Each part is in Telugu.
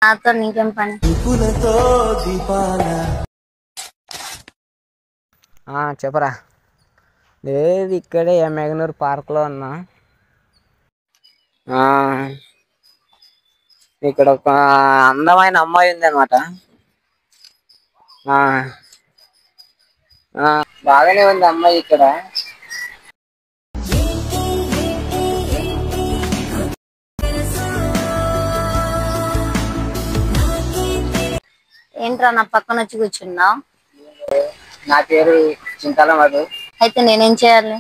నాతో నీకేం పని? చెప్పరా. లేదు, ఇక్కడే మెగనూరు పార్క్లో ఉన్నా. ఇక్కడ ఒక అందమైన అమ్మాయి ఉంది అనమాట. బాగానే ఉంది అమ్మాయి ఇక్కడ. ఏంట్రా నా పక్కన వచ్చి కూర్చున్నావు? నా పేరు చింతల మధు. అయితే నేనేం చేయాలి?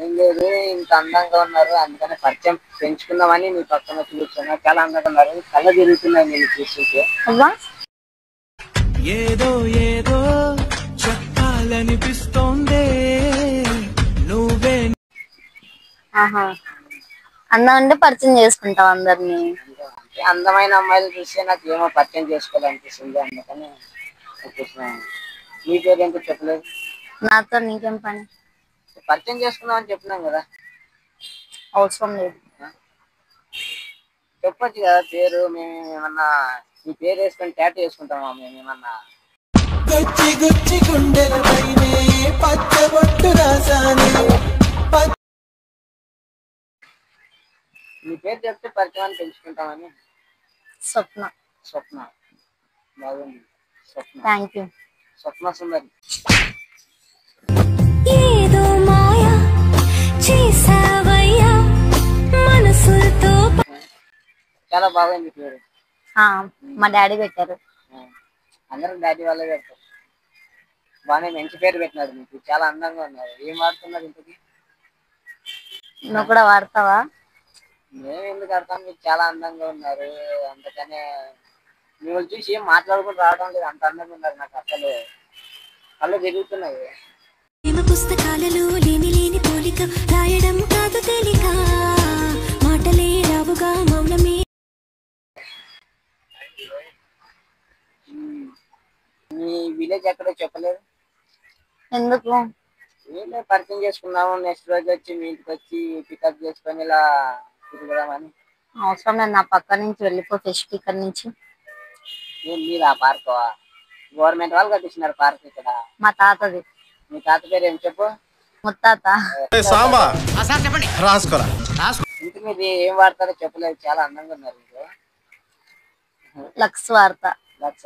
ఏం లేదు, ఇంత అందంగా ఉన్నారు, అందుకని పరిచయం పెంచుకుందామని మీ పక్కన వచ్చి కూర్చున్నా. చాలా అందంగా ఉన్నారు, కళ్ళ తిరుగుతున్నాయి నేను చూస్తుంటే. అవ్వా, ఏదో ఏదో చెప్పాలనిపిస్తోందే నువ్వే. అందం అంటే పరిచయం చేసుకుంటావు అందరినీ? అందమైన అమ్మాయిలు చూస్తే నాకు ఏమో పరిచయం చేసుకోవాలనిపిస్తుంది, అందుకని వచ్చేసినాను. నీ పేరు ఏంటో చెప్పలేదు. నాతో నీకేం పని? పరిచయం చేసుకుందామని చెప్పినాం కదా. అవసరం లేదు. చెప్పచ్చు కదా పేరు. మేము ఏమన్నా నీ పేరు వేసుకొని ట్యాటూ వేసుకుంటామా మేము ఏమన్నా? నీ పేరు చెప్తే పరిచయాన్ని పెంచుకుంటామని. స్వప్న. స్వప్న, బాగుంది స్వప్న. Thank you. స్వప్న సుందరి. ఏదో మాయా చేసావయ్యా మనసుతో. చాలా బాగుంది పేరు. మా డాడీ పెట్టారు. అందరూ డాడీ వాళ్ళే పెడతారు. బాగానే మంచి పేరు పెట్టినాడు మీకు. చాలా అందంగా ఉన్నారు. ఏం వాడుతున్నారు ఇంతకి? నువ్వు కూడా వాడతావా? మేము ఎందుకు ఆడతాం, మీకు చాలా అందంగా ఉన్నారు, అందుకనే మిమ్మల్ని చూసి ఏం మాట్లాడుకుని రావడం లేదు. అంత అందంగా ఉన్నారు, నాకు అసలు కళ్ళు తిరుగుతున్నాయి. పుస్తకాలలో లేని లేని పోలిక రాయడం కాదు తేలిక, మాటలే రావుగా మౌనమే. మీ విలేజ్ ఎక్కడో చెప్పలేదు. ఎందుకు? వీళ్ళే పరిచయం చేసుకున్నాము, నెక్స్ట్ రోజు వచ్చి మీ ఇంటికి వచ్చి పికప్ చేసుకొని ఇలా తిరుగుదామని. అవసరం లేదు, నా పక్క నుంచి వెళ్ళిపో. ఫెస్ట్ ఇక్కడ నుంచి. నేను మీద ఆ పార్క్ గవర్నమెంట్ వాళ్ళు కట్టించినారు పార్క్ ఇక్కడ. మా తాతది. మీ తాత పేరు ఏం చెప్పు? ముత్తాత. ఇంటి మీద ఏం వాడతారో చెప్పలేదు. చాలా అందంగా ఉన్నారు మీరు. లక్స్ వార్త. లక్ష.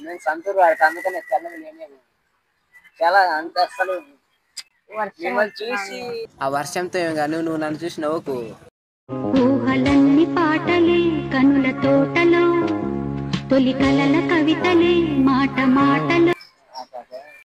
నేను సంతూరు వాడతా, అందుకనే తెల్లగా నేనే చాలా అంత అసలు మిమ్మల్ని చూసి. ఆ వర్షంతో ఏం కానీ నువ్వు నన్ను చూసి నవ్వుకు. ఊహలన్నీ పాటలే కనుల తోటలో, తొలి కలల కవితలే మాట మాటలో.